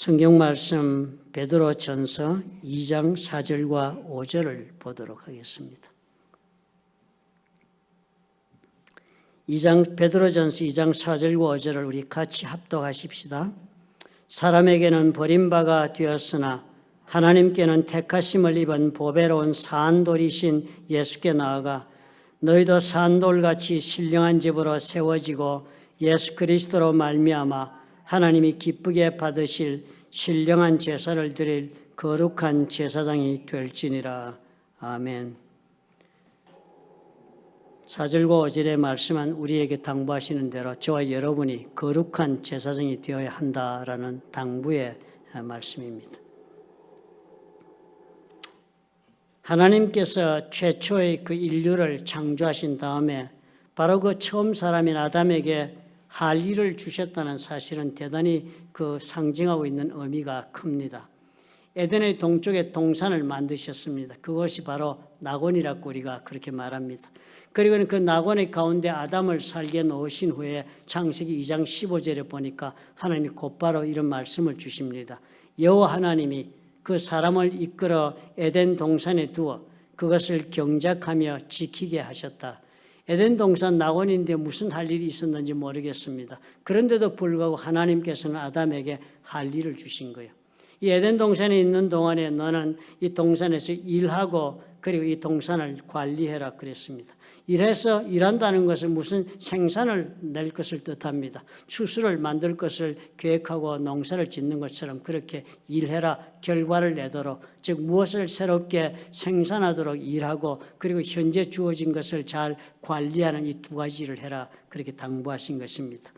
성경 말씀 베드로전서 2장 4절과 5절을 보도록 하겠습니다. 베드로전서 2장 4절과 5절을 우리 같이 합독하십시다. 사람에게는 버림바가 되었으나 하나님께는 택하심을 입은 보배로운 산돌이신 예수께 나아가 너희도 산돌같이 신령한 집으로 세워지고 예수 그리스도로 말미암아 하나님이 기쁘게 받으실 신령한 제사를 드릴 거룩한 제사장이 될지니라. 아멘. 4절과 5절의 말씀은 우리에게 당부하시는 대로 저와 여러분이 거룩한 제사장이 되어야 한다라는 당부의 말씀입니다. 하나님께서 최초의 그 인류를 창조하신 다음에 바로 그 처음 사람인 아담에게 할 일을 주셨다는 사실은 대단히 그 상징하고 있는 의미가 큽니다. 에덴의 동쪽에 동산을 만드셨습니다. 그것이 바로 낙원이라고 우리가 그렇게 말합니다. 그리고 그 낙원의 가운데 아담을 살게 놓으신 후에 창세기 2장 15절에 보니까 하나님이 곧바로 이런 말씀을 주십니다. 여호와 하나님이 그 사람을 이끌어 에덴 동산에 두어 그것을 경작하며 지키게 하셨다. 에덴 동산 낙원인데 무슨 할 일이 있었는지 모르겠습니다. 그런데도 불구하고 하나님께서는 아담에게 할 일을 주신 거예요. 이 에덴 동산에 있는 동안에 너는 이 동산에서 일하고 그리고 이 동산을 관리해라 그랬습니다. 일한다는 것은 무슨 생산을 낼 것을 뜻합니다. 추수를 만들 것을 계획하고 농사를 짓는 것처럼 그렇게 일해라, 결과를 내도록, 즉 무엇을 새롭게 생산하도록 일하고 그리고 현재 주어진 것을 잘 관리하는 이 두 가지를 해라 그렇게 당부하신 것입니다.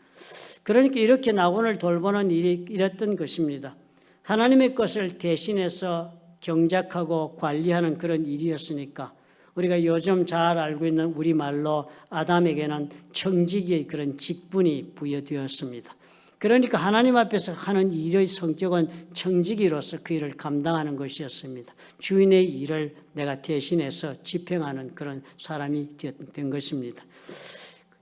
그러니까 이렇게 낙원을 돌보는 일이 이랬던 것입니다. 하나님의 것을 대신해서 경작하고 관리하는 그런 일이었으니까 우리가 요즘 잘 알고 있는 우리말로 아담에게는 청지기의 그런 직분이 부여되었습니다. 그러니까 하나님 앞에서 하는 일의 성격은 청지기로서 그 일을 감당하는 것이었습니다. 주인의 일을 내가 대신해서 집행하는 그런 사람이 된 것입니다.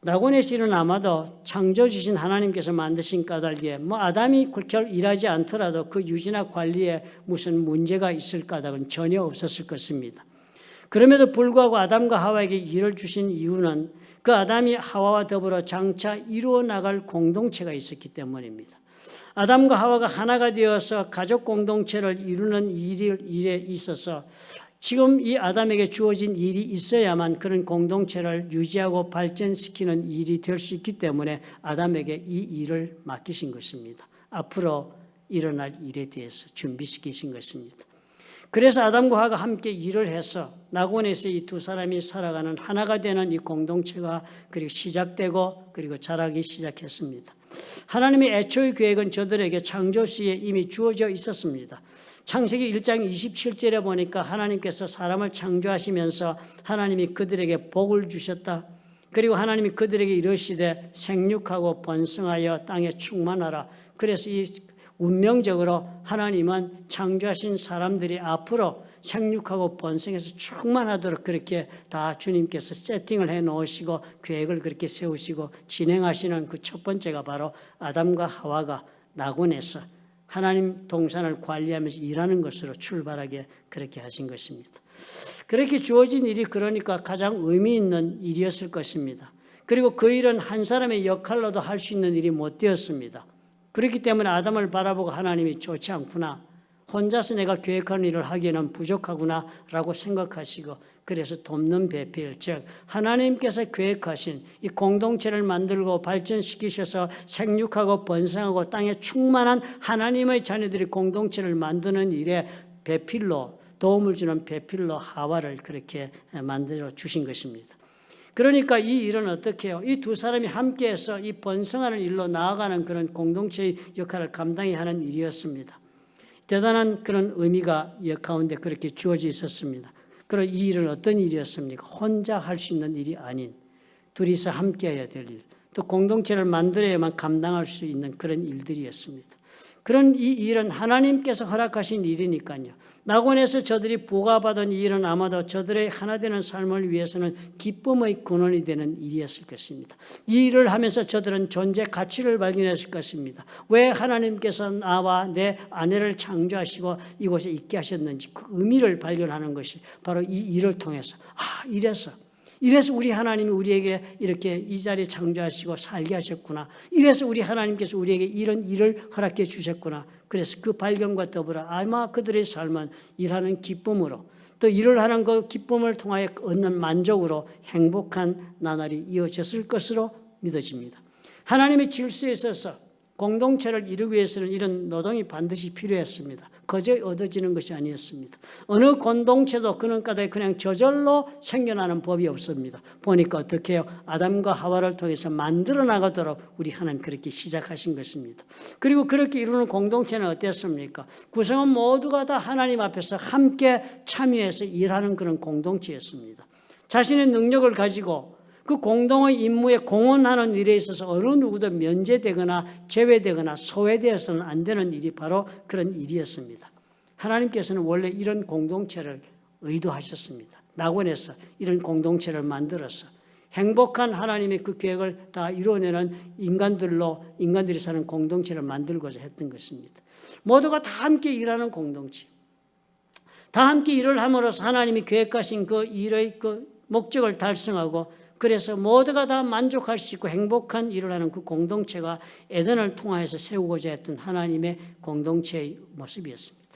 낙원의 씨는 아마도 창조주신 하나님께서 만드신 까닭에 아담이 일하지 않더라도 그 유지나 관리에 무슨 문제가 있을 까닭은 전혀 없었을 것입니다. 그럼에도 불구하고 아담과 하와에게 일을 주신 이유는 그 아담이 하와와 더불어 장차 이루어 나갈 공동체가 있었기 때문입니다. 아담과 하와가 하나가 되어서 가족 공동체를 이루는 일에 있어서 지금 이 아담에게 주어진 일이 있어야만 그런 공동체를 유지하고 발전시키는 일이 될 수 있기 때문에 아담에게 이 일을 맡기신 것입니다. 앞으로 일어날 일에 대해서 준비시키신 것입니다. 그래서 아담과 하와가 함께 일을 해서 낙원에서 이 두 사람이 살아가는 하나가 되는 이 공동체가 그리고 시작되고 그리고 자라기 시작했습니다. 하나님의 애초의 계획은 저들에게 창조 시에 이미 주어져 있었습니다. 창세기 1장 27절에 보니까 하나님께서 사람을 창조하시면서 하나님이 그들에게 복을 주셨다. 그리고 하나님이 그들에게 이르시되 생육하고 번성하여 땅에 충만하라. 그래서 이 운명적으로 하나님은 창조하신 사람들이 앞으로 생육하고 번성해서 충만하도록 그렇게 다 주님께서 세팅을 해 놓으시고 계획을 그렇게 세우시고 진행하시는 그 첫 번째가 바로 아담과 하와가 낙원에서 하나님 동산을 관리하면서 일하는 것으로 출발하게 그렇게 하신 것입니다. 그렇게 주어진 일이 그러니까 가장 의미 있는 일이었을 것입니다. 그리고 그 일은 한 사람의 역할로도 할 수 있는 일이 못 되었습니다. 그렇기 때문에 아담을 바라보고 하나님이 좋지 않구나, 혼자서 내가 계획한 일을 하기에는 부족하구나 라고 생각하시고 그래서 돕는 배필, 즉 하나님께서 계획하신 이 공동체를 만들고 발전시키셔서 생육하고 번성하고 땅에 충만한 하나님의 자녀들이 공동체를 만드는 일에 배필로, 도움을 주는 배필로 하와를 그렇게 만들어 주신 것입니다. 그러니까 이 일은 어떻게 해요? 이 두 사람이 함께해서 이 번성하는 일로 나아가는 그런 공동체의 역할을 감당해야 하는 일이었습니다. 대단한 그런 의미가 이 가운데 그렇게 주어져 있었습니다. 그럼 이 일은 어떤 일이었습니까? 혼자 할 수 있는 일이 아닌 둘이서 함께해야 될 일, 또 공동체를 만들어야만 감당할 수 있는 그런 일들이었습니다. 그런 이 일은 하나님께서 허락하신 일이니까요. 낙원에서 저들이 부과받은 이 일은 아마도 저들의 하나 되는 삶을 위해서는 기쁨의 근원이 되는 일이었을 것입니다. 이 일을 하면서 저들은 존재 가치를 발견했을 것입니다. 왜 하나님께서 나와 내 아내를 창조하시고 이곳에 있게 하셨는지 그 의미를 발견하는 것이 바로 이 일을 통해서 이래서 우리 하나님이 우리에게 이렇게 이 자리에 창조하시고 살게 하셨구나. 이래서 우리 하나님께서 우리에게 이런 일을 허락해 주셨구나. 그래서 그 발견과 더불어 아마 그들의 삶은 일하는 기쁨으로 또 일을 하는 그 기쁨을 통하여 얻는 만족으로 행복한 나날이 이어졌을 것으로 믿어집니다. 하나님의 질서에 있어서 공동체를 이루기 위해서는 이런 노동이 반드시 필요했습니다. 거저 얻어지는 것이 아니었습니다. 어느 공동체도 그는 까닭에 그냥 저절로 생겨나는 법이 없습니다. 보니까 어떻게 해요? 아담과 하와를 통해서 만들어 나가도록 우리 하나님 그렇게 시작하신 것입니다. 그리고 그렇게 이루는 공동체는 어땠습니까? 구성원 모두가 다 하나님 앞에서 함께 참여해서 일하는 그런 공동체였습니다. 자신의 능력을 가지고 그 공동의 임무에 공헌하는 일에 있어서 어느 누구도 면제되거나 제외되거나 소외되어서는 안 되는 일이 바로 그런 일이었습니다. 하나님께서는 원래 이런 공동체를 의도하셨습니다. 낙원에서 이런 공동체를 만들어서 행복한 하나님의 그 계획을 다 이루어내는 인간들이 사는 공동체를 만들고자 했던 것입니다. 모두가 다 함께 일하는 공동체, 다 함께 일을 함으로써 하나님이 계획하신 그 일의 그 목적을 달성하고 그래서 모두가 다 만족할 수 있고 행복한 일을 하는 그 공동체가 에덴을 통하여서 세우고자 했던 하나님의 공동체의 모습이었습니다.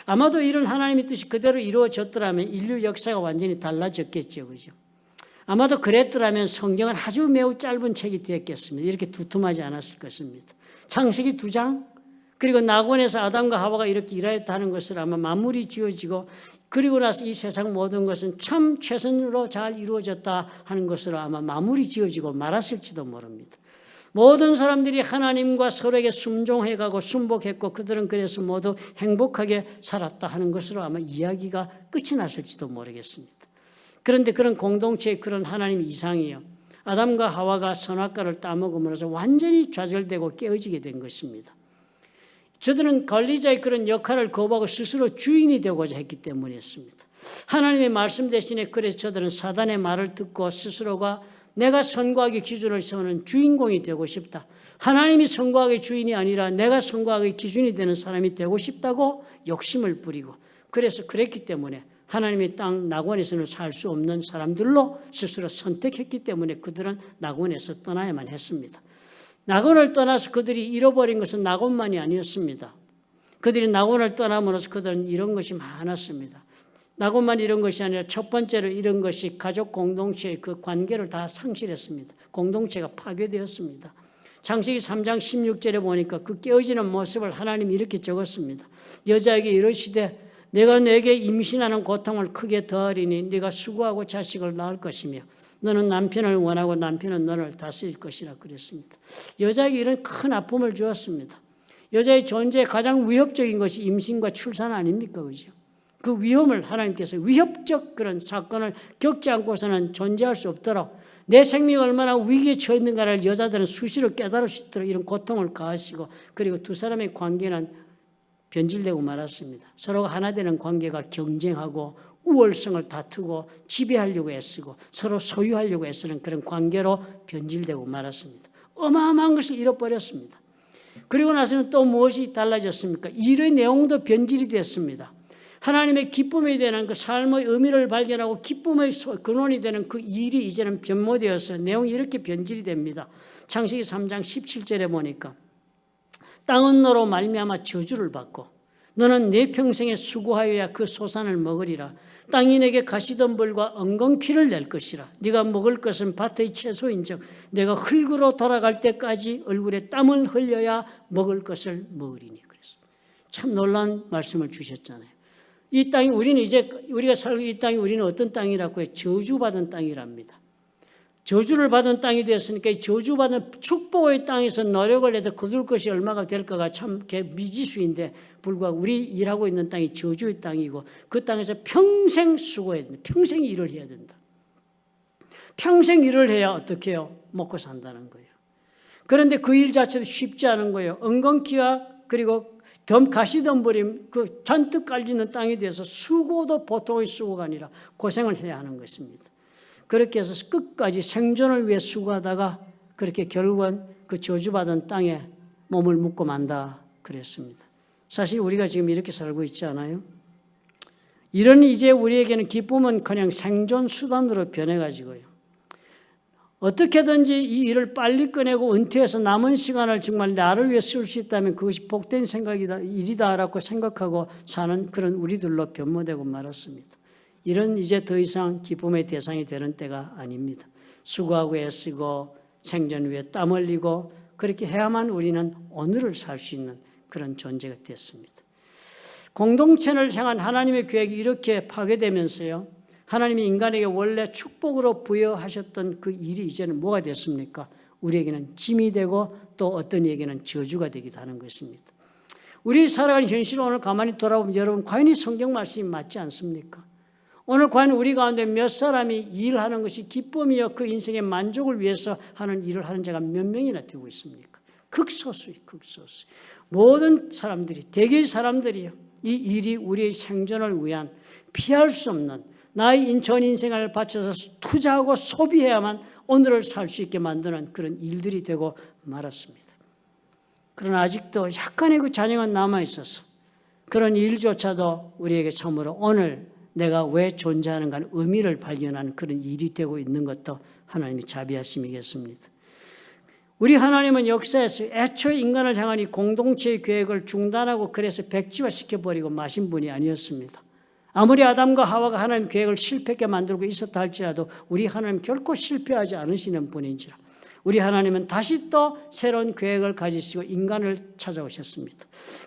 아마도 이런 하나님의 뜻이 그대로 이루어졌더라면 인류 역사가 완전히 달라졌겠죠. 그죠? 아마도 그랬더라면 성경은 아주 매우 짧은 책이 되었겠습니다. 이렇게 두툼하지 않았을 것입니다. 창세기 2장 그리고 낙원에서 아담과 하와가 이렇게 일하였다는 것을 아마 마무리 지어지고 그리고 나서 이 세상 모든 것은 참 최선으로 잘 이루어졌다 하는 것으로 아마 마무리 지어지고 말았을지도 모릅니다. 모든 사람들이 하나님과 서로에게 순종해가고 순복했고 그들은 그래서 모두 행복하게 살았다 하는 것으로 아마 이야기가 끝이 났을지도 모르겠습니다. 그런데 그런 공동체의 그런 하나님 이상이요. 아담과 하와가 선악과를 따먹음으로써 완전히 좌절되고 깨어지게 된 것입니다. 저들은 관리자의 그런 역할을 거부하고 스스로 주인이 되고자 했기 때문이었습니다. 하나님의 말씀 대신에 그래서 저들은 사단의 말을 듣고 스스로가 내가 선과학의 기준을 세우는 주인공이 되고 싶다. 하나님이 선과학의 주인이 아니라 내가 선과학의 기준이 되는 사람이 되고 싶다고 욕심을 부리고 그래서 그랬기 때문에 하나님의 땅 낙원에서는 살 수 없는 사람들로 스스로 선택했기 때문에 그들은 낙원에서 떠나야만 했습니다. 낙원을 떠나서 그들이 잃어버린 것은 낙원만이 아니었습니다. 그들이 낙원을 떠남으로써 그들은 이런 것이 많았습니다. 낙원만 이런 것이 아니라 첫 번째로 이런 것이 가족 공동체의 그 관계를 다 상실했습니다. 공동체가 파괴되었습니다. 창세기 3장 16절에 보니까 그 깨어지는 모습을 하나님이 이렇게 적었습니다. 여자에게 이르시되 내가 내게 임신하는 고통을 크게 더하리니 네가 수고하고 자식을 낳을 것이며 너는 남편을 원하고 남편은 너를 다스릴 것이라 그랬습니다. 여자에게 이런 큰 아픔을 주었습니다. 여자의 존재에 가장 위협적인 것이 임신과 출산 아닙니까? 그죠? 그 위험을 하나님께서 위협적 그런 사건을 겪지 않고서는 존재할 수 없도록 내 생명이 얼마나 위기에 처해 있는가를 여자들은 수시로 깨달을 수 있도록 이런 고통을 가하시고 그리고 두 사람의 관계는 변질되고 말았습니다. 서로가 하나 되는 관계가 경쟁하고 우월성을 다투고 지배하려고 애쓰고 서로 소유하려고 애쓰는 그런 관계로 변질되고 말았습니다. 어마어마한 것을 잃어버렸습니다. 그리고 나서는 또 무엇이 달라졌습니까? 일의 내용도 변질이 됐습니다. 하나님의 기쁨이 되는 그 삶의 의미를 발견하고 기쁨의 근원이 되는 그 일이 이제는 변모되어서 내용이 이렇게 변질이 됩니다. 창세기 3장 17절에 보니까 땅은 너로 말미암아 저주를 받고 너는 내 평생에 수고하여야 그 소산을 먹으리라. 땅이 내게 가시덤불과 엉겅퀴를 낼 것이라. 네가 먹을 것은 밭의 채소인즉 내가 흙으로 돌아갈 때까지 얼굴에 땀을 흘려야 먹을 것을 먹으리니. 그래서 참 놀라운 말씀을 주셨잖아요. 이 땅이 우리가 살고 이 땅이 우리는 어떤 땅이라고 해요? 저주받은 땅이랍니다. 저주를 받은 땅이 되었으니까 이 저주받은 축복의 땅에서 노력을 해서 거둘 것이 얼마가 될까가 참 미지수인데 불구하고 우리 일하고 있는 땅이 저주의 땅이고 그 땅에서 평생 수고해야 된다. 평생 일을 해야 된다. 평생 일을 해야 어떻게 해요? 먹고 산다는 거예요. 그런데 그 일 자체도 쉽지 않은 거예요. 엉겅퀴와 그리고 가시덤불이 그 잔뜩 깔리는 땅에 대해서 수고도 보통의 수고가 아니라 고생을 해야 하는 것입니다. 그렇게 해서 끝까지 생존을 위해 수고하다가 그렇게 결국은 그 저주받은 땅에 몸을 묻고 만다 그랬습니다. 사실 우리가 지금 이렇게 살고 있지 않아요? 이런 이제 우리에게는 기쁨은 그냥 생존 수단으로 변해가지고요. 어떻게든지 이 일을 빨리 꺼내고 은퇴해서 남은 시간을 정말 나를 위해 쓸 수 있다면 그것이 복된 생각이다, 일이다라고 생각하고 사는 그런 우리들로 변모되고 말았습니다. 이런 이제 더 이상 기쁨의 대상이 되는 때가 아닙니다. 수고하고 애쓰고 생존 위해 땀 흘리고 그렇게 해야만 우리는 오늘을 살 수 있는 그런 존재가 됐습니다. 공동체를 향한 하나님의 계획이 이렇게 파괴되면서요. 하나님이 인간에게 원래 축복으로 부여하셨던 그 일이 이제는 뭐가 됐습니까? 우리에게는 짐이 되고 또 어떤 이에게는 저주가 되기도 하는 것입니다. 우리 살아가는 현실을 오늘 가만히 돌아보면 여러분 과연 이 성경 말씀이 맞지 않습니까? 오늘 과연 우리 가운데 몇 사람이 일하는 것이 기쁨이요 그 인생의 만족을 위해서 하는 일을 하는 자가 몇 명이나 되고 있습니까? 극소수예요. 극소수. 모든 사람들이 대개의 사람들이요. 이 일이 우리의 생존을 위한 피할 수 없는 나의 전 인생을 바쳐서 투자하고 소비해야만 오늘을 살 수 있게 만드는 그런 일들이 되고 말았습니다. 그러나 아직도 약간의 그 잔영은 남아있어서 그런 일조차도 우리에게 참으로 오늘 내가 왜 존재하는가 의미를 발견하는 그런 일이 되고 있는 것도 하나님의 자비하심이겠습니다. 우리 하나님은 역사에서 애초에 인간을 향한 이 공동체의 계획을 중단하고 그래서 백지화시켜버리고 마신 분이 아니었습니다. 아무리 아담과 하와가 하나님 계획을 실패하게 만들고 있었다 할지라도 우리 하나님 결코 실패하지 않으시는 분인지라 우리 하나님은 다시 또 새로운 계획을 가지시고 인간을 찾아오셨습니다.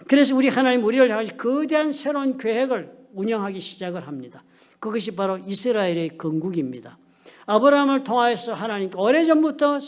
그래서 우리 하나님 우리를 향해 거대한 새로운 계획을 운영하기 시작을 합니다. 그것이 바로 이스라엘의 건국입니다. 아브라함을 통하여서 하나님께 오래전부터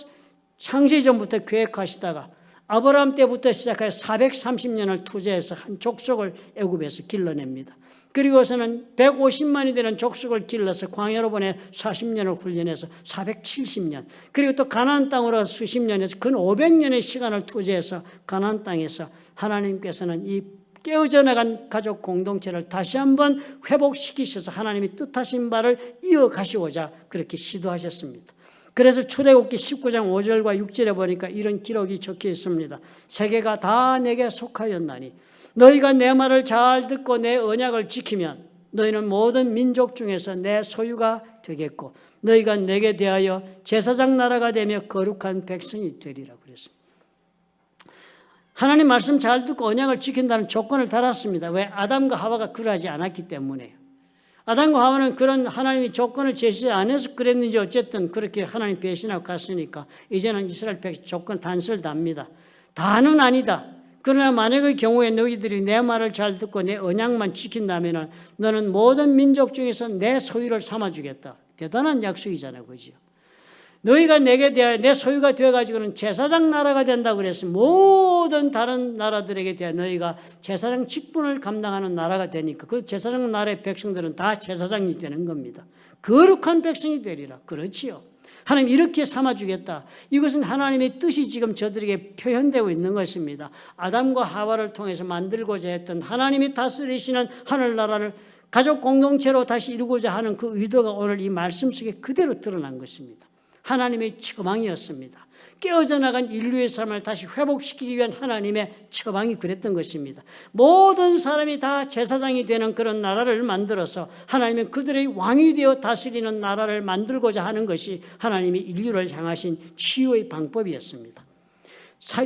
창세 전부터 계획하시다가 아브라함 때부터 시작하여 430년을 투자해서 한 족속을 애굽에서 길러냅니다. 그리고서는 150만이 되는 족속을 길러서 광야로 보내 40년을 훈련해서 470년 그리고 또 가나안 땅으로 수십 년에서 근 500년의 시간을 투자해서 가나안 땅에서 하나님께서는 이 깨어져 나간 가족 공동체를 다시 한번 회복시키셔서 하나님이 뜻하신 바를 이어가시고자 그렇게 시도하셨습니다. 그래서 출애굽기 19장 5절과 6절에 보니까 이런 기록이 적혀 있습니다. 세계가 다 내게 속하였나니 너희가 내 말을 잘 듣고 내 언약을 지키면 너희는 모든 민족 중에서 내 소유가 되겠고 너희가 내게 대하여 제사장 나라가 되며 거룩한 백성이 되리라 그랬습니다. 하나님 말씀 잘 듣고 언약을 지킨다는 조건을 달았습니다. 왜? 아담과 하와가 그러하지 않았기 때문에요. 아담과 하와는 그런 하나님이 조건을 제시 안 해서 그랬는지 어쨌든 그렇게 하나님 배신하고 갔으니까 이제는 이스라엘 백성 조건 단서를 답니다. 다는 아니다. 그러나 만약의 경우에 너희들이 내 말을 잘 듣고 내 언약만 지킨다면 너는 모든 민족 중에서 내 소유를 삼아주겠다. 대단한 약속이잖아요. 그죠? 너희가 내게 대하여 내 소유가 되어가지고는 제사장 나라가 된다고 그랬어요. 모든 다른 나라들에게 대하여 너희가 제사장 직분을 감당하는 나라가 되니까 그 제사장 나라의 백성들은 다 제사장이 되는 겁니다. 거룩한 백성이 되리라. 그렇지요. 하나님 이렇게 삼아주겠다. 이것은 하나님의 뜻이 지금 저들에게 표현되고 있는 것입니다. 아담과 하와를 통해서 만들고자 했던 하나님이 다스리시는 하늘나라를 가족 공동체로 다시 이루고자 하는 그 의도가 오늘 이 말씀 속에 그대로 드러난 것입니다. 하나님의 처방이었습니다. 깨어져 나간 인류의 삶을 다시 회복시키기 위한 하나님의 처방이 그랬던 것입니다. 모든 사람이 다 제사장이 되는 그런 나라를 만들어서 하나님은 그들의 왕이 되어 다스리는 나라를 만들고자 하는 것이 하나님이 인류를 향하신 치유의 방법이었습니다.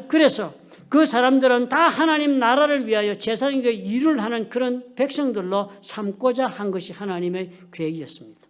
그래서 그 사람들은 다 하나님 나라를 위하여 제사장이 되어 일을 하는 그런 백성들로 삼고자 한 것이 하나님의 계획이었습니다.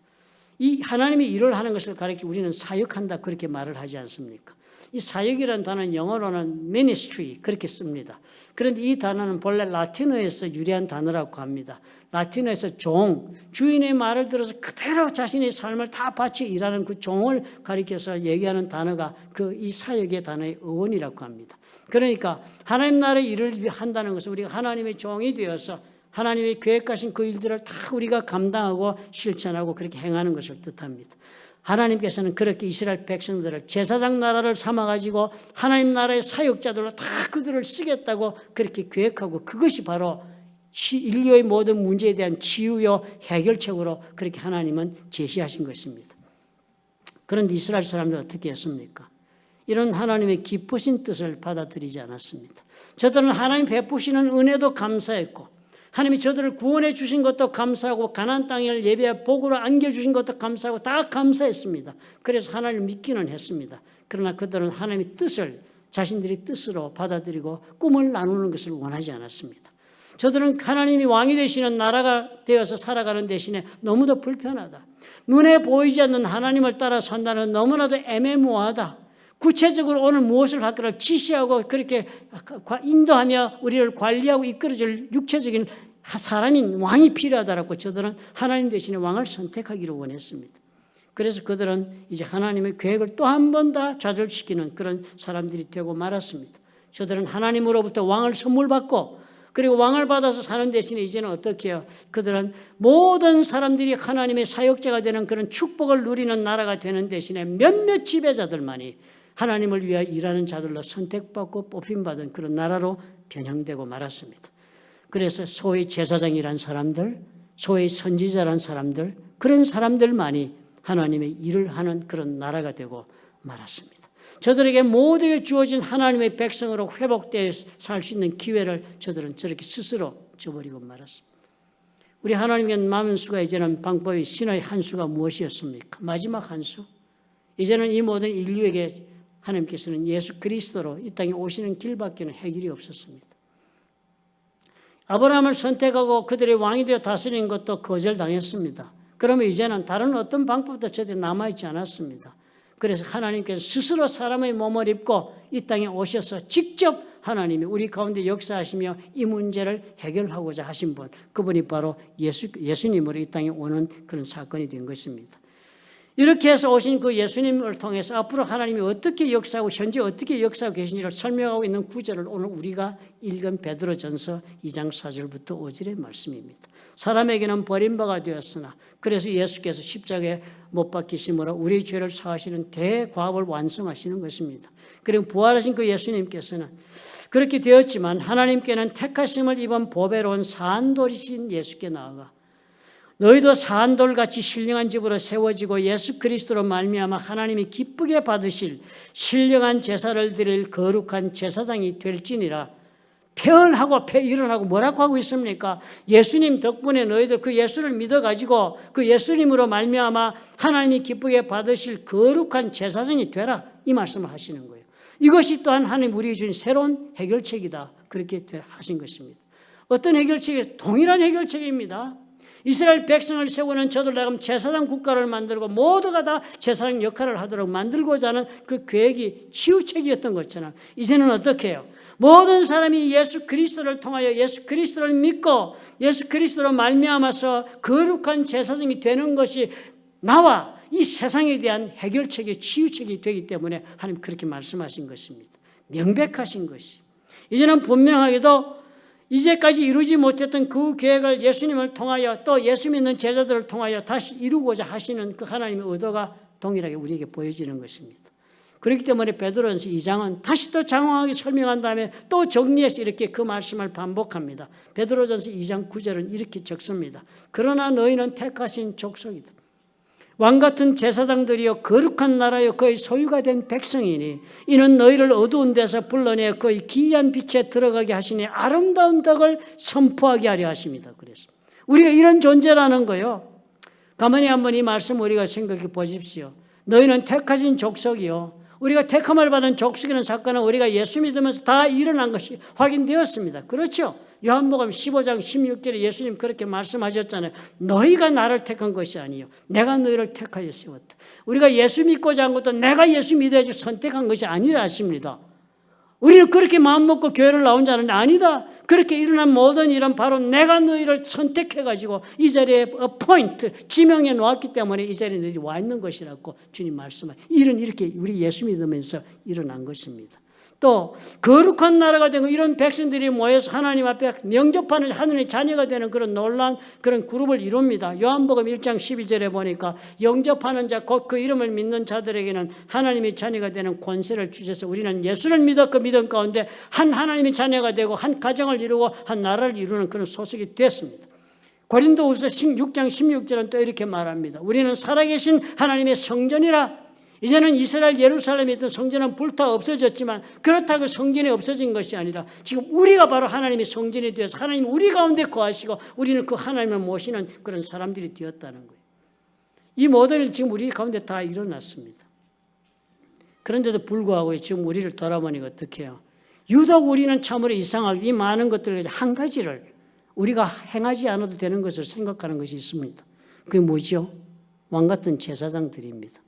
이 하나님이 일을 하는 것을 가리켜 우리는 사역한다 그렇게 말을 하지 않습니까? 이 사역이라는 단어는 영어로는 ministry 그렇게 씁니다. 그런데 이 단어는 본래 라틴어에서 유래한 단어라고 합니다. 라틴어에서 종, 주인의 말을 들어서 그대로 자신의 삶을 다 바쳐 일하는 그 종을 가리켜서 얘기하는 단어가 그 이 사역의 단어의 어원이라고 합니다. 그러니까 하나님 나라의 일을 한다는 것은 우리가 하나님의 종이 되어서 하나님의 계획하신 그 일들을 다 우리가 감당하고 실천하고 그렇게 행하는 것을 뜻합니다. 하나님께서는 그렇게 이스라엘 백성들을 제사장 나라를 삼아가지고 하나님 나라의 사역자들로 다 그들을 쓰겠다고 그렇게 계획하고, 그것이 바로 인류의 모든 문제에 대한 치유요 해결책으로 그렇게 하나님은 제시하신 것입니다. 그런데 이스라엘 사람들 어떻게 했습니까? 이런 하나님의 기쁘신 뜻을 받아들이지 않았습니다. 저들은 하나님 베푸시는 은혜도 감사했고, 하나님이 저들을 구원해 주신 것도 감사하고, 가나안 땅을 예비해 복으로 안겨주신 것도 감사하고 다 감사했습니다. 그래서 하나님을 믿기는 했습니다. 그러나 그들은 하나님의 뜻을 자신들이 뜻으로 받아들이고 꿈을 나누는 것을 원하지 않았습니다. 저들은 하나님이 왕이 되시는 나라가 되어서 살아가는 대신에 너무도 불편하다, 눈에 보이지 않는 하나님을 따라 산다는 너무나도 애매모호하다, 구체적으로 오늘 무엇을 할까를 지시하고 그렇게 인도하며 우리를 관리하고 이끌어줄 육체적인 사람인 왕이 필요하다라고 저들은 하나님 대신에 왕을 선택하기를 원했습니다. 그래서 그들은 이제 하나님의 계획을 또 한 번 다 좌절시키는 그런 사람들이 되고 말았습니다. 저들은 하나님으로부터 왕을 선물 받고, 그리고 왕을 받아서 사는 대신에 이제는 어떻게 해요? 그들은 모든 사람들이 하나님의 사역자가 되는 그런 축복을 누리는 나라가 되는 대신에 몇몇 지배자들만이 하나님을 위하여 일하는 자들로 선택받고 뽑힘받은 그런 나라로 변형되고 말았습니다. 그래서 소위 제사장이란 사람들, 소위 선지자란 사람들, 그런 사람들만이 하나님의 일을 하는 그런 나라가 되고 말았습니다. 저들에게 모두에 주어진 하나님의 백성으로 회복되어 살 수 있는 기회를 저들은 저렇게 스스로 저버리고 말았습니다. 우리 하나님께 남은 수가 이제는 방법이 신의 한 수가 무엇이었습니까? 마지막 한 수. 이제는 이 모든 인류에게 하나님께서는 예수 그리스도로 이 땅에 오시는 길밖에는 해결이 없었습니다. 아브라함을 선택하고 그들의 왕이 되어 다스리는 것도 거절당했습니다. 그러면 이제는 다른 어떤 방법도 저들이 남아있지 않았습니다. 그래서 하나님께서 스스로 사람의 몸을 입고 이 땅에 오셔서 직접 하나님이 우리 가운데 역사하시며 이 문제를 해결하고자 하신 분, 그분이 바로 예수님으로 이 땅에 오는 그런 사건이 된 것입니다. 이렇게 해서 오신 그 예수님을 통해서 앞으로 하나님이 어떻게 역사하고 현재 어떻게 역사하고 계신지를 설명하고 있는 구절을 오늘 우리가 읽은 베드로전서 2장 4절부터 5절의 말씀입니다. 사람에게는 버림바가 되었으나 그래서 예수께서 십자가에 못 박히심으로 우리의 죄를 사하시는 대과업을 완성하시는 것입니다. 그리고 부활하신 그 예수님께서는 그렇게 되었지만 하나님께는 택하심을 입은 보배로운 사한돌이신 예수께 나아가 너희도 사한돌같이 신령한 집으로 세워지고 예수 그리스도로 말미암아 하나님이 기쁘게 받으실 신령한 제사를 드릴 거룩한 제사장이 될지니라. 폐얼하고 일어나고 뭐라고 하고 있습니까? 예수님 덕분에 너희들 그 예수를 믿어가지고 그 예수님으로 말미암아 하나님이 기쁘게 받으실 거룩한 제사장이 되라, 이 말씀을 하시는 거예요. 이것이 또한 하나님 우리에게 주신 새로운 해결책이다, 그렇게 하신 것입니다. 어떤 해결책이? 동일한 해결책입니다. 이스라엘 백성을 세우는 저들 나가면 제사장 국가를 만들고 모두가 다 제사장 역할을 하도록 만들고자 하는 그 계획이 치유책이었던 것처럼 이제는 어떻게 해요? 모든 사람이 예수 그리스도를 통하여 예수 그리스도를 믿고 예수 그리스도로 말미암아서 거룩한 제사장이 되는 것이 나와 이 세상에 대한 해결책이 치유책이 되기 때문에 하나님 그렇게 말씀하신 것입니다. 명백하신 것이. 이제는 분명하게도 이제까지 이루지 못했던 그 계획을 예수님을 통하여 또 예수 믿는 제자들을 통하여 다시 이루고자 하시는 그 하나님의 의도가 동일하게 우리에게 보여지는 것입니다. 그렇기 때문에 베드로전서 2장은 다시 또 장황하게 설명한 다음에 또 정리해서 이렇게 그 말씀을 반복합니다. 베드로전서 2장 9절은 이렇게 적습니다. 그러나 너희는 택하신 족속이다. 왕같은 제사장들이여 거룩한 나라여 그의 소유가 된 백성이니 이는 너희를 어두운 데서 불러내 그의 기이한 빛에 들어가게 하시니 아름다운 덕을 선포하게 하려 하십니다. 그래서 우리가 이런 존재라는 거요. 가만히 한번 이 말씀 우리가 생각해 보십시오. 너희는 택하신 족속이요. 우리가 택함을 받은 족속이라는 사건은 우리가 예수 믿으면서 다 일어난 것이 확인되었습니다. 그렇죠? 요한복음 15장 16절에 예수님 그렇게 말씀하셨잖아요. 너희가 나를 택한 것이 아니요 내가 너희를 택하여 세웠다. 우리가 예수 믿고자 한 것도 내가 예수 믿어야지 선택한 것이 아니라 하십니다. 우리는 그렇게 마음먹고 교회를 나온 자는 아니다. 그렇게 일어난 모든 일은 바로 내가 너희를 선택해가지고 이 자리에 어포인트, 지명해 놓았기 때문에 이 자리에 너희들이 와 있는 것이라고 주님 말씀하시고 일은 이렇게 우리 예수 믿으면서 일어난 것입니다. 또 거룩한 나라가 되고 이런 백성들이 모여서 하나님 앞에 영접하는 하늘의 자녀가 되는 그런 놀라운 그런 그룹을 이룹니다. 요한복음 1장 12절에 보니까 영접하는 자 곧 그 이름을 믿는 자들에게는 하나님의 자녀가 되는 권세를 주셔서 우리는 예수를 믿어 그 믿음 가운데 한 하나님의 자녀가 되고 한 가정을 이루고 한 나라를 이루는 그런 소속이 됐습니다. 고린도후서 6장 16절은 또 이렇게 말합니다. 우리는 살아계신 하나님의 성전이라. 이제는 이스라엘 예루살렘에 있던 성전은 불타 없어졌지만 그렇다고 성전이 없어진 것이 아니라 지금 우리가 바로 하나님의 성전이 되어서 하나님 우리 가운데 거하시고 우리는 그 하나님을 모시는 그런 사람들이 되었다는 거예요. 이 모든 일이 지금 우리 가운데 다 일어났습니다. 그런데도 불구하고 지금 우리를 돌아보니까 어떻게 해요? 유독 우리는 참으로 이상하게 이 많은 것들 중에 한 가지를 우리가 행하지 않아도 되는 것을 생각하는 것이 있습니다. 그게 뭐죠? 왕같은 제사장들입니다.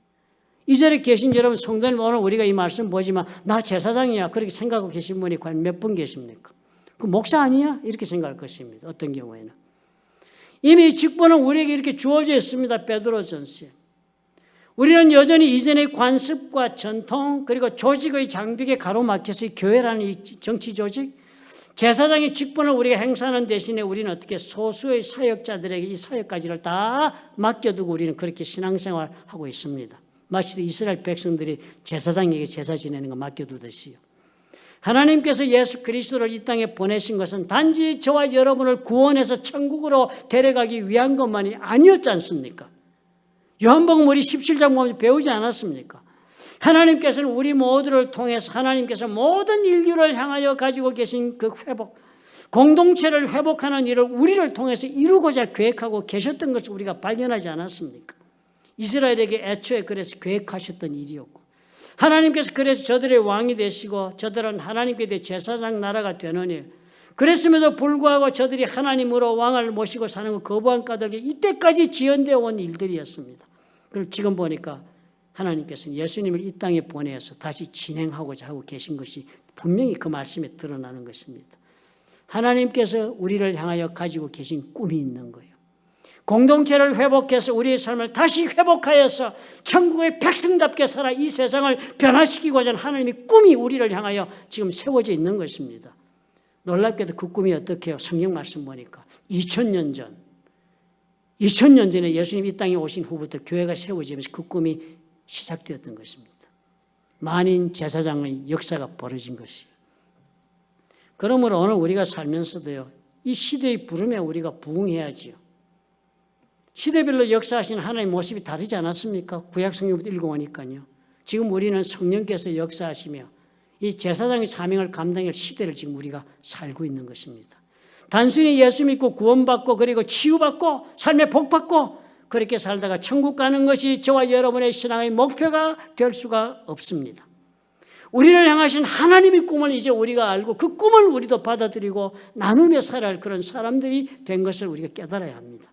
이 자리에 계신 여러분 성도님, 오늘 우리가 이 말씀 보지만 나 제사장이야 그렇게 생각하고 계신 분이 과연 몇 분 계십니까? 그 목사 아니야? 이렇게 생각할 것입니다. 어떤 경우에는. 이미 직분은 우리에게 이렇게 주어져 있습니다. 베드로전서에. 우리는 여전히 이전의 관습과 전통 그리고 조직의 장벽에 가로막혀서 교회라는 이 정치 조직, 제사장의 직분을 우리가 행사하는 대신에 우리는 어떻게 소수의 사역자들에게 이 사역까지를 다 맡겨두고 우리는 그렇게 신앙생활하고 있습니다. 마치 이스라엘 백성들이 제사장에게 제사 지내는 거 맡겨두듯이요. 하나님께서 예수 그리스도를 이 땅에 보내신 것은 단지 저와 여러분을 구원해서 천국으로 데려가기 위한 것만이 아니었지 않습니까? 요한복음 우리 17장 보면서 배우지 않았습니까? 하나님께서는 우리 모두를 통해서 하나님께서 모든 인류를 향하여 가지고 계신 그 회복, 공동체를 회복하는 일을 우리를 통해서 이루고자 계획하고 계셨던 것을 우리가 발견하지 않았습니까? 이스라엘에게 애초에 그래서 계획하셨던 일이었고 하나님께서 그래서 저들의 왕이 되시고 저들은 하나님께 대해 제사장 나라가 되는 일, 그랬음에도 불구하고 저들이 하나님으로 왕을 모시고 사는 것 거부한 까닭에 이때까지 지연되어 온 일들이었습니다. 그걸 지금 보니까 하나님께서는 예수님을 이 땅에 보내서 다시 진행하고자 하고 계신 것이 분명히 그 말씀에 드러나는 것입니다. 하나님께서 우리를 향하여 가지고 계신 꿈이 있는 거예요. 공동체를 회복해서 우리의 삶을 다시 회복하여서 천국의 백성답게 살아 이 세상을 변화시키고자 하는 하나님의 꿈이 우리를 향하여 지금 세워져 있는 것입니다. 놀랍게도 그 꿈이 어떻게 해요? 성경 말씀 보니까 2000년 전에 예수님이 이 땅에 오신 후부터 교회가 세워지면서 그 꿈이 시작되었던 것입니다. 만인 제사장의 역사가 벌어진 것이에요. 그러므로 오늘 우리가 살면서도요, 이 시대의 부름에 우리가 부응해야지요. 시대별로 역사하시는 하나님의 모습이 다르지 않았습니까? 구약 성경부터 읽어보니까요. 지금 우리는 성령께서 역사하시며 이 제사장의 사명을 감당할 시대를 지금 우리가 살고 있는 것입니다. 단순히 예수 믿고 구원받고 그리고 치유받고 삶에 복받고 그렇게 살다가 천국 가는 것이 저와 여러분의 신앙의 목표가 될 수가 없습니다. 우리를 향하신 하나님의 꿈을 이제 우리가 알고 그 꿈을 우리도 받아들이고 나누며 살아야 할 그런 사람들이 된 것을 우리가 깨달아야 합니다.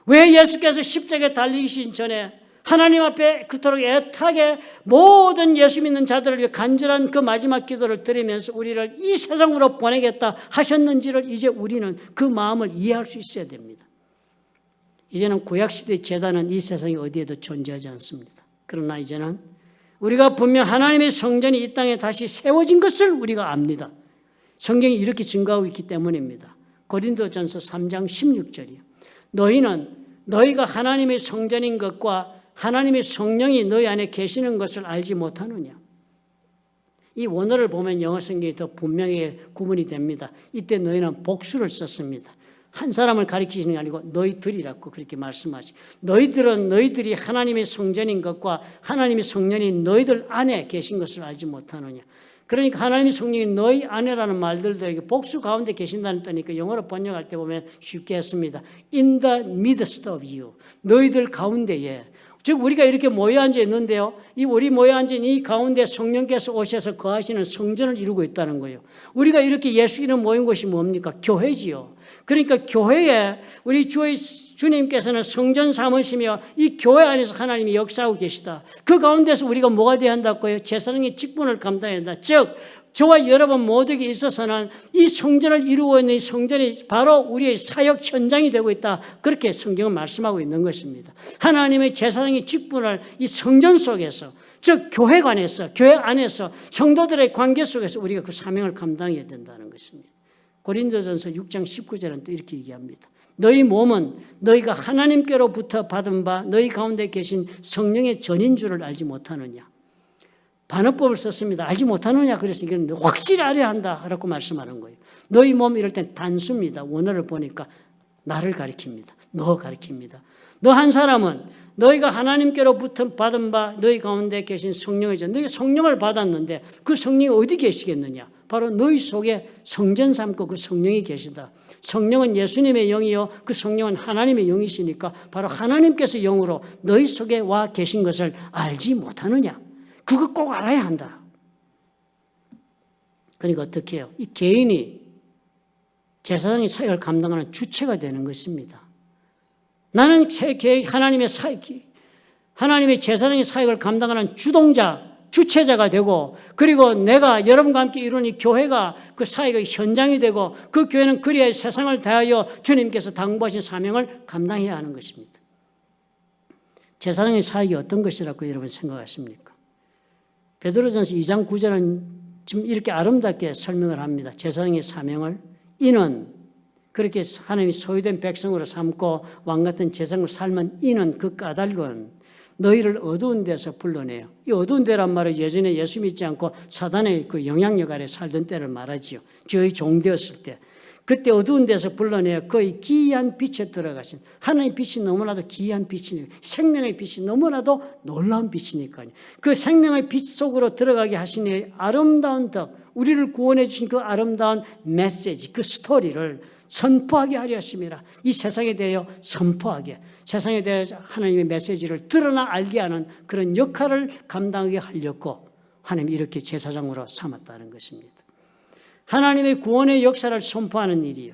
왜 예수께서 십자가에 달리시기 전에 하나님 앞에 그토록 애타게 모든 예수 믿는 자들을 위해 간절한 그 마지막 기도를 드리면서 우리를 이 세상으로 보내겠다 하셨는지를 이제 우리는 그 마음을 이해할 수 있어야 됩니다. 이제는 구약시대의 제단은 이 세상에 어디에도 존재하지 않습니다. 그러나 이제는 우리가 분명 하나님의 성전이 이 땅에 다시 세워진 것을 우리가 압니다. 성경이 이렇게 증거하고 있기 때문입니다. 고린도전서 3장 16절이요. 너희가 하나님의 성전인 것과 하나님의 성령이 너희 안에 계시는 것을 알지 못하느냐. 이 원어를 보면 영어 성경이 더 분명히 구분이 됩니다. 이때 너희는 복수를 썼습니다. 한 사람을 가리키시는 게 아니고 너희들이라고 그렇게 말씀하시. 너희들이 하나님의 성전인 것과 하나님의 성령이 너희들 안에 계신 것을 알지 못하느냐. 그러니까 하나님의 성령이 너희 안에라는 말들도 복수 가운데 계신다는 뜻이니까 영어로 번역할 때 보면 쉽게 했습니다. In the midst of you. 너희들 가운데에. 즉 우리가 이렇게 모여 앉아 있는데요. 우리 모여 앉은 이 가운데 성령께서 오셔서 거하시는 성전을 이루고 있다는 거예요. 우리가 이렇게 예수 이름 모인 곳이 뭡니까? 교회지요. 그러니까 교회에 우리 주님께서는 성전 삼으시며 이 교회 안에서 하나님이 역사하고 계시다. 그 가운데서 우리가 뭐가 되어야 한다고요? 제사장의 직분을 감당해야 한다. 즉 저와 여러분 모두에게 있어서는 이 성전을 이루고 있는 이 성전이 바로 우리의 사역 현장이 되고 있다. 그렇게 성경은 말씀하고 있는 것입니다. 하나님의 제사장의 직분을 이 성전 속에서 즉 교회관에서, 교회 안에서 성도들의 관계 속에서 우리가 그 사명을 감당해야 된다는 것입니다. 고린도전서 6장 19절은 또 이렇게 얘기합니다. 너희 몸은 너희가 하나님께로부터 받은 바 너희 가운데 계신 성령의 전인 줄을 알지 못하느냐. 반어법을 썼습니다. 알지 못하느냐. 그래서 이건 확실히 알아야 한다 라고 말씀하는 거예요. 너희 몸 이럴 땐 단수입니다. 원어를 보니까 나를 가리킵니다. 너 가리킵니다. 너 한 사람은 너희가 하나님께로부터 받은 바 너희 가운데 계신 성령의 전. 너희가 성령을 받았는데 그 성령이 어디 계시겠느냐. 바로 너희 속에 성전 삼고 그 성령이 계시다. 성령은 예수님의 영이요 그 성령은 하나님의 영이시니까 바로 하나님께서 영으로 너희 속에 와 계신 것을 알지 못하느냐. 그거 꼭 알아야 한다. 그러니까 어떻게 해요? 이 개인이 제사장의 사역을 감당하는 주체가 되는 것입니다. 나는 하나님의 제사장의 사역을 감당하는 주동자, 주체자가 되고, 그리고 내가 여러분과 함께 이루는 이 교회가 그 사역의 현장이 되고, 그 교회는 그리하여 세상을 다하여 주님께서 당부하신 사명을 감당해야 하는 것입니다. 제사장의 사역이 어떤 것이라고 여러분 생각하십니까? 베드로전서 2장 9절은 지금 이렇게 아름답게 설명을 합니다. 제사장의 사명을 이는 그렇게 하나님이 소유된 백성으로 삼고 왕같은 제사장을 삶은 이는 그 까닭은 너희를 어두운 데서 불러내요. 이 어두운 데란 말은 예전에 예수 믿지 않고 사단의 그 영향력 아래 살던 때를 말하지요. 저희 종 되었을 때. 그때 어두운 데서 불러내어 거의 기이한 빛에 들어가신 하나님의 빛이 너무나도 기이한 빛이니까 생명의 빛이 너무나도 놀라운 빛이니까요. 그 생명의 빛 속으로 들어가게 하시니 아름다운 덕 우리를 구원해 주신 그 아름다운 메시지 그 스토리를 선포하게 하려 하심이라. 이 세상에 대하여 선포하게 세상에 대해서 하나님의 메시지를 드러나 알게 하는 그런 역할을 감당하게 하려고 하나님이 이렇게 제사장으로 삼았다는 것입니다. 하나님의 구원의 역사를 선포하는 일이요.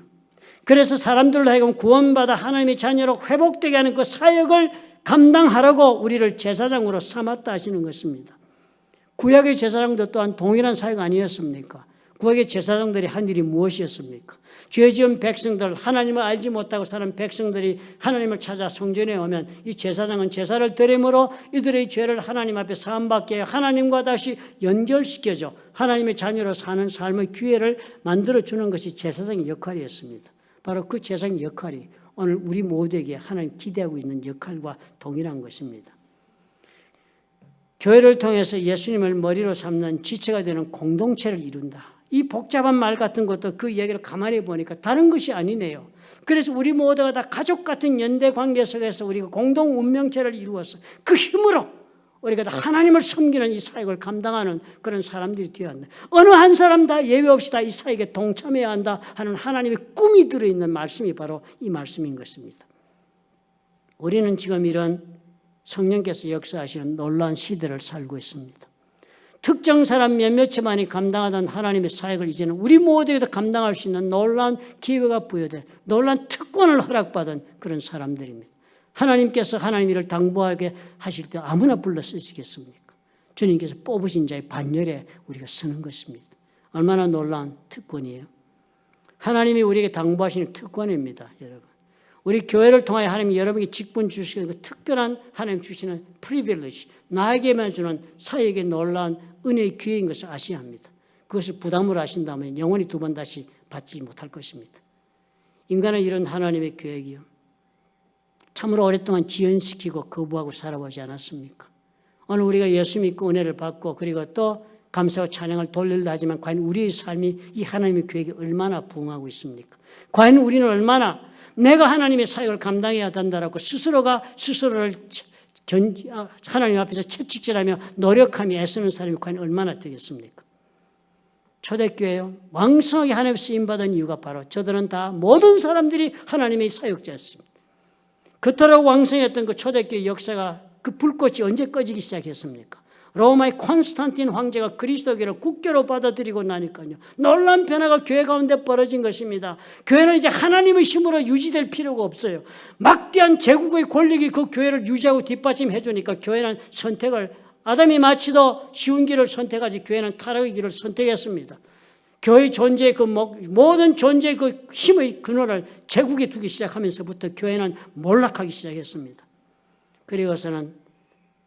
그래서 사람들로 하여금 구원받아 하나님의 자녀로 회복되게 하는 그 사역을 감당하라고 우리를 제사장으로 삼았다 하시는 것입니다. 구약의 제사장도 또한 동일한 사역 아니었습니까? 구약의 제사장들이 한 일이 무엇이었습니까? 죄 지은 백성들, 하나님을 알지 못하고 사는 백성들이 하나님을 찾아 성전에 오면 이 제사장은 제사를 드림으로 이들의 죄를 하나님 앞에 사함받게 하나님과 다시 연결시켜줘 하나님의 자녀로 사는 삶의 기회를 만들어주는 것이 제사장의 역할이었습니다. 바로 그 제사장의 역할이 오늘 우리 모두에게 하나님 기대하고 있는 역할과 동일한 것입니다. 교회를 통해서 예수님을 머리로 삼는 지체가 되는 공동체를 이룬다. 이 복잡한 말 같은 것도 그 이야기를 가만히 보니까 다른 것이 아니네요. 그래서 우리 모두가 다 가족 같은 연대 관계 속에서 우리가 공동 운명체를 이루어서 그 힘으로 우리가 다 하나님을 섬기는 이 사역을 감당하는 그런 사람들이 되어야 한다. 어느 한 사람 다 예외 없이 다 이 사역에 동참해야 한다 하는 하나님의 꿈이 들어있는 말씀이 바로 이 말씀인 것입니다. 우리는 지금 이런 성령께서 역사하시는 놀라운 시대를 살고 있습니다. 특정 사람 몇몇만이 감당하던 하나님의 사역을 이제는 우리 모두에도 감당할 수 있는 놀라운 기회가 부여된 놀라운 특권을 허락받은 그런 사람들입니다. 하나님께서 하나님 일을 당부하게 하실 때 아무나 불러 쓰시겠습니까? 주님께서 뽑으신 자의 반열에 우리가 쓰는 것입니다. 얼마나 놀라운 특권이에요. 하나님이 우리에게 당부하시는 특권입니다. 여러분. 우리 교회를 통하여 하나님이 여러분에게 직분 주시는 그 특별한 하나님 주시는 프리빌리지, 나에게만 주는 사역의 놀라운 은혜의 기회인 것을 아셔야 합니다. 그것을 부담으로 하신다면 영원히 두 번 다시 받지 못할 것입니다. 인간은 이런 하나님의 계획이요. 참으로 오랫동안 지연시키고 거부하고 살아오지 않았습니까? 오늘 우리가 예수 믿고 은혜를 받고 그리고 또 감사와 찬양을 돌리려 하지만 과연 우리의 삶이 이 하나님의 계획에 얼마나 부응하고 있습니까? 과연 우리는 얼마나 내가 하나님의 사역을 감당해야 한다라고 스스로가 스스로를 하나님 앞에서 채찍질하며 노력하며 애쓰는 사람이 과연 얼마나 되겠습니까? 초대교회요. 왕성하게 하나님 쓰임받은 이유가 바로 저들은 다 모든 사람들이 하나님의 사역자였습니다. 그토록 왕성했던 그 초대교회 역사가 그 불꽃이 언제 꺼지기 시작했습니까? 로마의 콘스탄틴 황제가 그리스도교를 국교로 받아들이고 나니까요. 놀라운 변화가 교회 가운데 벌어진 것입니다. 교회는 이제 하나님의 힘으로 유지될 필요가 없어요. 막대한 제국의 권력이 그 교회를 유지하고 뒷받침해 주니까 교회는 선택을 아담이 마치도 쉬운 길을 선택하지 교회는 타락의 길을 선택했습니다. 교회 존재의 그 모든 존재의 그 힘의 근원을 제국에 두기 시작하면서부터 교회는 몰락하기 시작했습니다. 그리고서는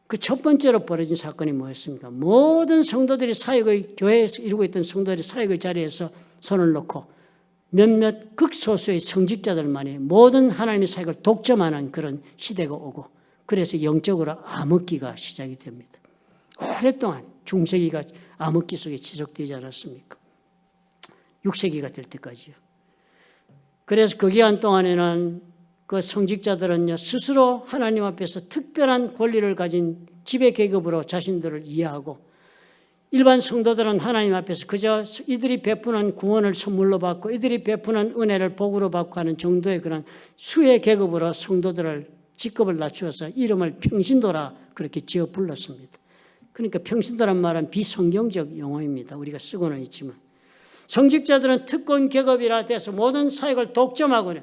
그 첫 번째로 벌어진 사건이 뭐였습니까? 모든 성도들이 사역의, 교회에서 이루고 있던 성도들이 사역의 자리에서 손을 놓고 몇몇 극소수의 성직자들만이 모든 하나님의 사역을 독점하는 그런 시대가 오고, 그래서 영적으로 암흑기가 시작이 됩니다. 오랫동안 중세기가 암흑기 속에 지속되지 않았습니까? 6세기가 될 때까지요. 그래서 그 기간 동안에는 그 성직자들은요, 스스로 하나님 앞에서 특별한 권리를 가진 지배 계급으로 자신들을 이해하고, 일반 성도들은 하나님 앞에서 그저 이들이 베푸는 구원을 선물로 받고 이들이 베푸는 은혜를 복으로 받고 하는 정도의 그런 수혜 계급으로 성도들을 직급을 낮추어서 이름을 평신도라 그렇게 지어 불렀습니다. 그러니까 평신도란 말은 비성경적 용어입니다. 우리가 쓰고는 있지만 성직자들은 특권 계급이라 돼서 모든 사역을 독점하고는,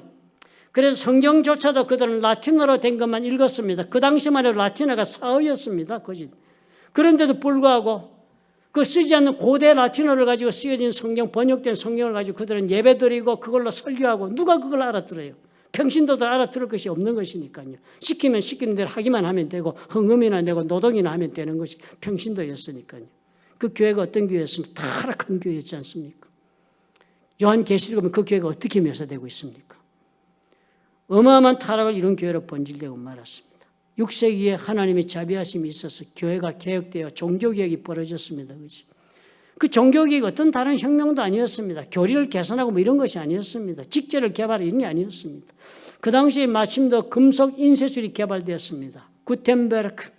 그래서 성경조차도 그들은 라틴어로 된 것만 읽었습니다. 그 당시만 해도 라틴어가 사어였습니다. 그런데도 불구하고 그 쓰지 않는 고대 라틴어를 가지고 쓰여진 성경, 번역된 성경을 가지고 그들은 예배드리고 그걸로 설교하고, 누가 그걸 알아들어요? 평신도들 알아들을 것이 없는 것이니까요. 시키면 시키는 대로 하기만 하면 되고 헌금이나 내고 노동이나 하면 되는 것이 평신도였으니까요. 그 교회가 어떤 교회였습니까? 타락한 교회였지 않습니까? 요한계시록 보면 그 교회가 어떻게 묘사되고 있습니까? 어마어마한 타락을 이룬 교회로 번질되고 말았습니다. 6세기에 하나님의 자비하심이 있어서 교회가 개혁되어 종교개혁이 벌어졌습니다. 그 종교개혁이 어떤 다른 혁명도 아니었습니다. 교리를 개선하고 뭐 이런 것이 아니었습니다. 직제를 개발하는 이런 게 아니었습니다. 그 당시에 마침 더 금속 인쇄술이 개발되었습니다. 구텐베르크.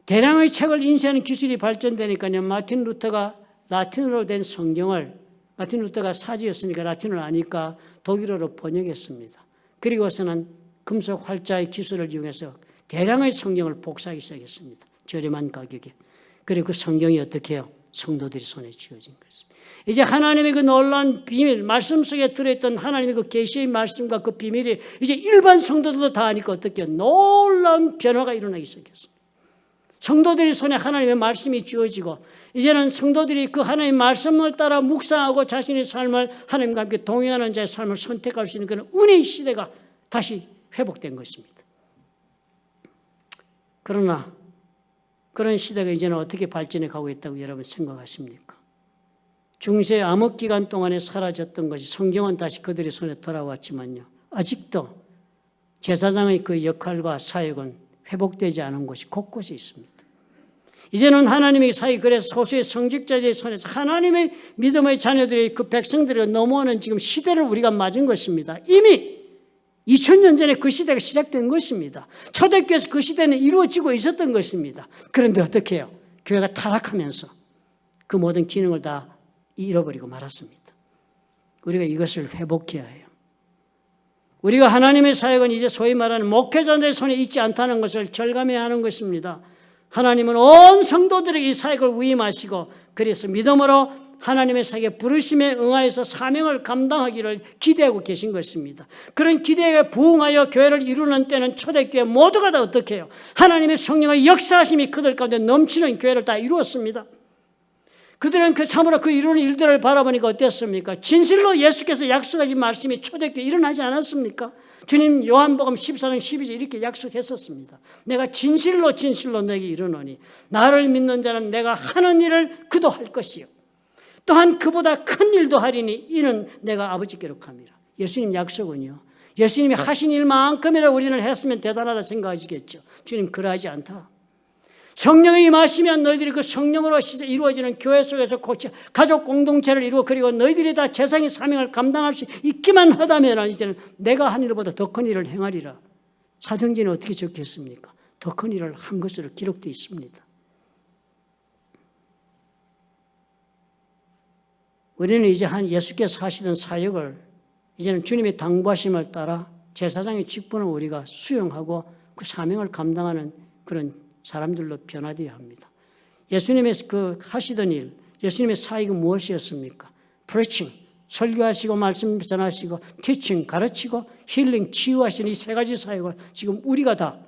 대량의 책을 인쇄하는 기술이 발전되니까요, 마틴 루터가 라틴어로 된 성경을, 마틴 루터가 사지였으니까 라틴어를 아니까 독일어로 번역했습니다. 그리고서는 금속 활자의 기술을 이용해서 대량의 성경을 복사하기 시작했습니다. 저렴한 가격에. 그리고 그 성경이 어떻게 해요? 성도들이 손에 쥐어진 것입니다. 이제 하나님의 그 놀라운 비밀, 말씀 속에 들어있던 하나님의 그 계시의 말씀과 그 비밀이 이제 일반 성도들도 다 아니까 어떻게 해요? 놀라운 변화가 일어나기 시작했습니다. 성도들이 손에 하나님의 말씀이 쥐어지고, 이제는 성도들이 그 하나님의 말씀을 따라 묵상하고 자신의 삶을 하나님과 함께 동행하는 자의 삶을 선택할 수 있는 그런 은혜의 시대가 다시 회복된 것입니다. 그러나 그런 시대가 이제는 어떻게 발전해 가고 있다고 여러분 생각하십니까? 중세 암흑기간 동안에 사라졌던 것이 성경은 다시 그들의 손에 돌아왔지만요, 아직도 제사장의 그 역할과 사역은 회복되지 않은 곳이 곳곳에 있습니다. 이제는 하나님의 사역, 그래서 소수의 성직자들의 손에서 하나님의 믿음의 자녀들이, 그 백성들이 넘어오는 지금 시대를 우리가 맞은 것입니다. 이미 2000년 전에 그 시대가 시작된 것입니다. 초대교회에서 그 시대는 이루어지고 있었던 것입니다. 그런데 어떻게 해요? 교회가 타락하면서 그 모든 기능을 다 잃어버리고 말았습니다. 우리가 이것을 회복해야 해요. 우리가 하나님의 사역은 이제 소위 말하는 목회자들의 손에 있지 않다는 것을 절감해야 하는 것입니다. 하나님은 온 성도들에게 이 사역을 위임하시고, 그래서 믿음으로 하나님의 사역에 부르심에 응하여서 사명을 감당하기를 기대하고 계신 것입니다. 그런 기대에 부응하여 교회를 이루는 때는 초대교회 모두가 다 어떻게 해요? 하나님의 성령의 역사하심이 그들 가운데 넘치는 교회를 다 이루었습니다. 그들은 참으로 그 이루는 일들을 바라보니까 어땠습니까? 진실로 예수께서 약속하신 말씀이 초대교회에 일어나지 않았습니까? 주님 요한복음 14장 12절 이렇게 약속했었습니다. 내가 진실로 너에게 이르노니 나를 믿는 자는 내가 하는 일을 그도 할 것이요 또한 그보다 큰 일도 하리니 이는 내가 아버지께로 감이라. 예수님 약속은요, 예수님이 하신 일만큼이라 우리는 했으면 대단하다 생각하시겠죠. 주님 그러하지 않다. 성령이 임하시면 너희들이 그 성령으로 이루어지는 교회 속에서 가족 공동체를 이루어, 그리고 너희들이 다 제사장의 사명을 감당할 수 있기만 하다면 이제는 내가 한 일보다 더 큰 일을 행하리라. 사도행전에 어떻게 적혔습니까? 더 큰 일을 한 것으로 기록되어 있습니다. 우리는 이제 예수께서 하시던 사역을 이제는 주님의 당부하심을 따라 제사장의 직분을 우리가 수용하고 그 사명을 감당하는 그런 사람들로 변화되어야 합니다. 예수님의 그 하시던 일, 예수님의 사역은 무엇이었습니까? preaching, 설교하시고 말씀 전하시고, teaching, 가르치고, 힐링, 치유하시는 이 세 가지 사역을 지금 우리가 다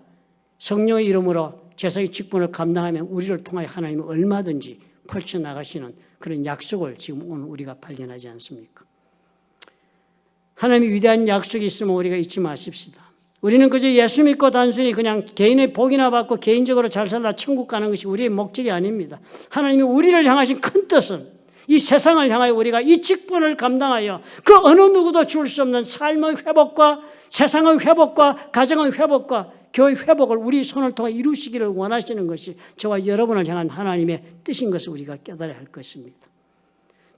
성령의 이름으로 제사의 직분을 감당하면 우리를 통하여 하나님은 얼마든지 펼쳐나가시는 그런 약속을 지금 오늘 우리가 발견하지 않습니까? 하나님의 위대한 약속이 있으면 우리가 잊지 마십시다. 우리는 그저 예수 믿고 단순히 그냥 개인의 복이나 받고 개인적으로 잘 살다 천국 가는 것이 우리의 목적이 아닙니다. 하나님이 우리를 향하신 큰 뜻은 이 세상을 향하여 우리가 이 직분을 감당하여 그 어느 누구도 줄 수 없는 삶의 회복과 세상의 회복과 가정의 회복과 교회 회복을 우리 손을 통해 이루시기를 원하시는 것이 저와 여러분을 향한 하나님의 뜻인 것을 우리가 깨달아야 할 것입니다.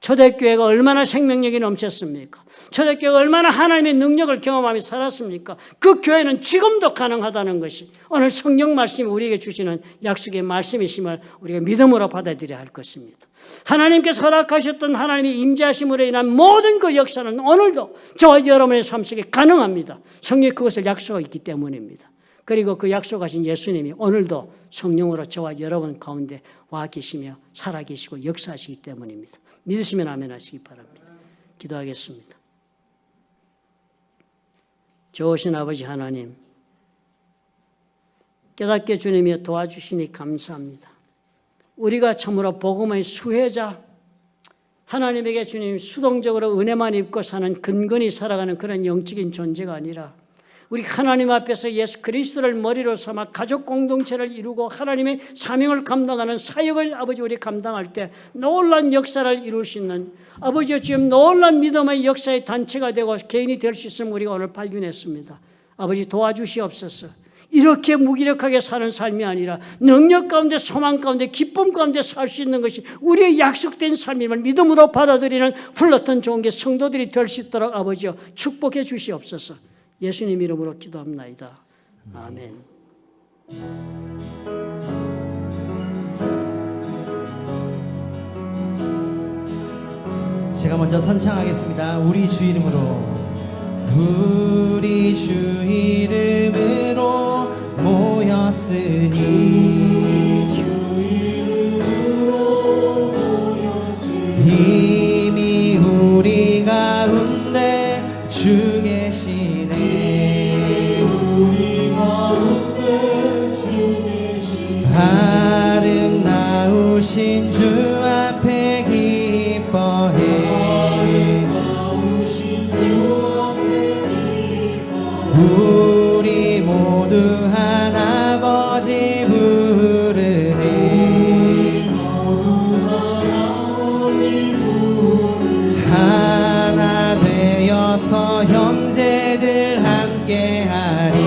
초대교회가 얼마나 생명력이 넘쳤습니까? 초대교회가 얼마나 하나님의 능력을 경험하며 살았습니까? 그 교회는 지금도 가능하다는 것이 오늘 성경 말씀이 우리에게 주시는 약속의 말씀이심을 우리가 믿음으로 받아들여야 할 것입니다. 하나님께서 허락하셨던 하나님의 임재하심으로 인한 모든 그 역사는 오늘도 저와 여러분의 삶 속에 가능합니다. 성경이 그것을 약속했기 때문입니다. 그리고 그 약속하신 예수님이 오늘도 성령으로 저와 여러분 가운데 와 계시며 살아계시고 역사하시기 때문입니다. 믿으시면 아멘 하시기 바랍니다. 기도하겠습니다. 좋으신 아버지 하나님, 깨닫게 주님이 도와주시니 감사합니다. 우리가 참으로 복음의 수혜자, 하나님에게 주님 수동적으로 은혜만 입고 사는 근근히 살아가는 그런 영적인 존재가 아니라 우리 하나님 앞에서 예수 그리스도를 머리로 삼아 가족 공동체를 이루고 하나님의 사명을 감당하는 사역을 아버지 우리 감당할 때 놀라운 역사를 이룰 수 있는 아버지의 지금 놀라운 믿음의 역사의 단체가 되고 개인이 될 수 있음을 우리가 오늘 발견했습니다. 아버지 도와주시옵소서. 이렇게 무기력하게 사는 삶이 아니라 능력 가운데 소망 가운데 기쁨 가운데 살 수 있는 것이 우리의 약속된 삶임을 믿음으로 받아들이는 훌렀던 좋은 게 성도들이 될 수 있도록 아버지여 축복해 주시옵소서. 예수님 이름으로 기도합나이다. 아멘. 제가 먼저 선창하겠습니다. 우리 주 이름으로. 우리 주 이름으로 모였으니 이미 우리 가운데 주 계시네. 아름다우신 주 앞에 기뻐해. 우리 모두 한 아버지 부르네. 하나 되어서 형제들 함께하리.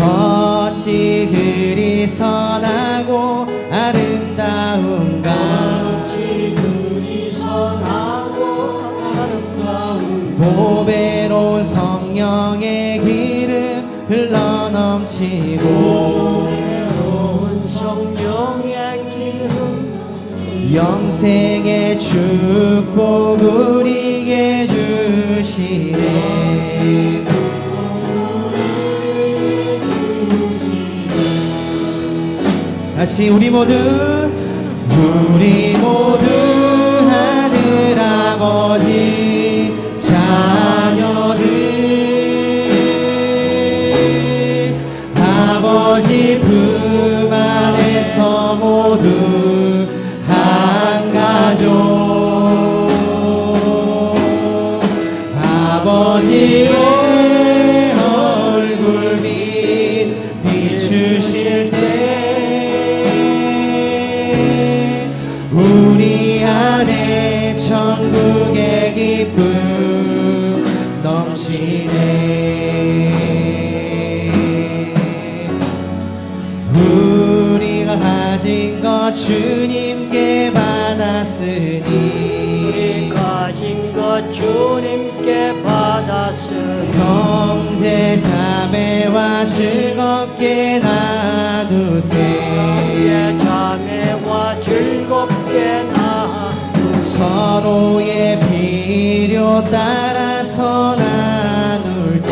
어찌 그리 선하고 아름다운가. 보배로운 성령의 기름 흘러넘치고 영생의 축복 우리에게 주시네. 같이 우리 모두 하늘 아버지 자녀들 아버지 품 안에서 모두 한 가족 아버지의 얼굴빛 비추실 때 우리 안에 천국의 기쁨 넘치네. 우리가 가진 것 주님께 받았으니 주님께 받았으니 형제 자매와 즐겁게 나누세. 자매와 즐겁게 나누세. 서로의 필요 따라서 나눌 때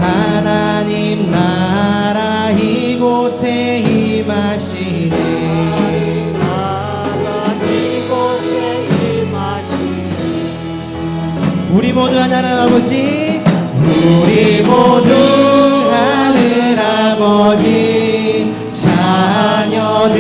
하나님 나라 이곳에 임하시네. 우리 모두 하나님 아버지 우리 모두 하늘 아버지 자녀들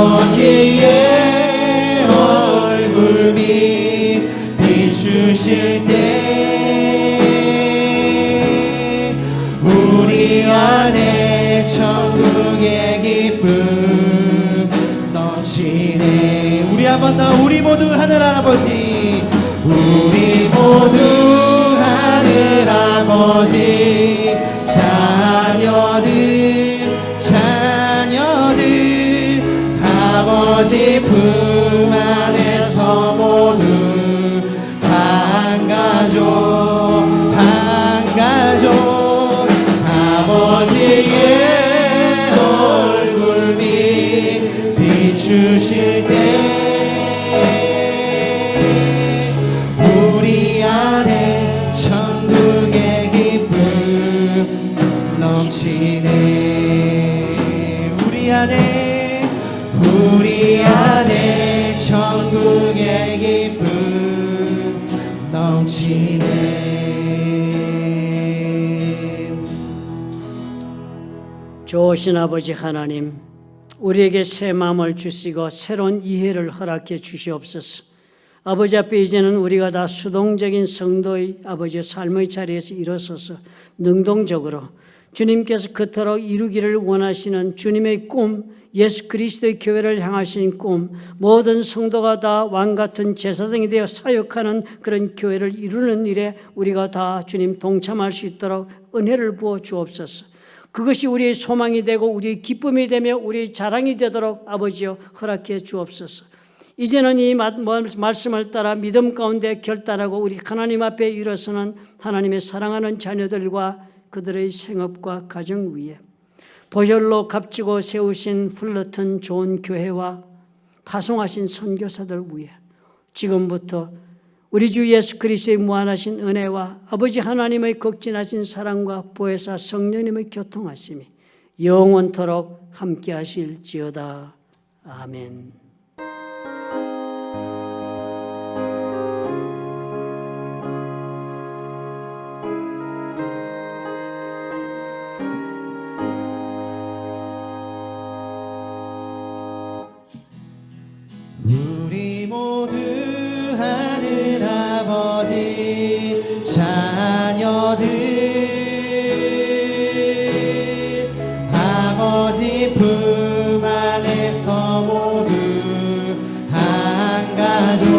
아버지의 얼굴빛 비추실 때 우리 안에 천국의 기쁨 넘치네. 우리 한 번 더, 우리 모두 하늘 아버지, 우리 모두 하늘 아버지 자녀들 아버지 품 안에서 모두 한 가족 아버지의 얼굴빛 비추실 때 우리 안에 천국의 기쁨 넘치네. 우리 안에 천국의 기쁨 넘치네. 좋으신 아버지 하나님, 우리에게 새 마음을 주시고 새로운 이해를 허락해 주시옵소서. 아버지 앞에 이제는 우리가 다 수동적인 성도의 아버지의 삶의 자리에서 일어서서 능동적으로 주님께서 그토록 이루기를 원하시는 주님의 꿈, 예수 그리스도의 교회를 향하신 꿈, 모든 성도가 다 왕같은 제사장이 되어 사역하는 그런 교회를 이루는 일에 우리가 다 주님 동참할 수 있도록 은혜를 부어 주옵소서. 그것이 우리의 소망이 되고 우리의 기쁨이 되며 우리의 자랑이 되도록 아버지여 허락해 주옵소서. 이제는 이 말씀을 따라 믿음 가운데 결단하고 우리 하나님 앞에 일어서는 하나님의 사랑하는 자녀들과 그들의 생업과 가정 위에 보혈로 값지고 세우신 풀러튼 좋은 교회와 파송하신 선교사들 위에 지금부터 우리 주 예수 그리스도의 무한하신 은혜와 아버지 하나님의 극진하신 사랑과 보혜사 성령님의 교통하심이 영원토록 함께 하실지어다. 아멘. 우리 모두 하늘 아버지 자녀들 아버지 품 안에서 모두 한 가족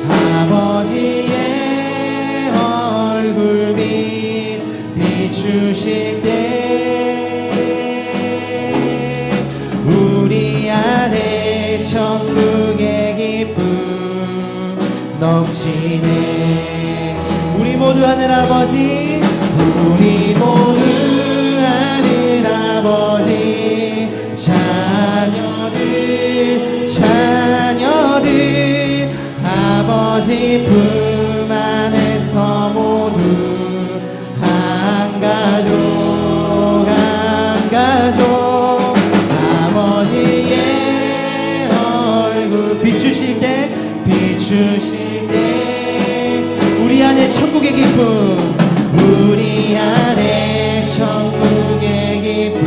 아버지의 얼굴빛 비추실 때 우리 안에 천국의 기쁨 넘치네. 우리 모두 하늘 아버지, 우리 모두 하늘 아버지 자녀들 아버지 품 안에서 모두 한 가족 아버지의 얼굴 비추실 때 우리 안에 천국의 기쁨 우리 안에 천국의 기쁨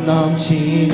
넘치네.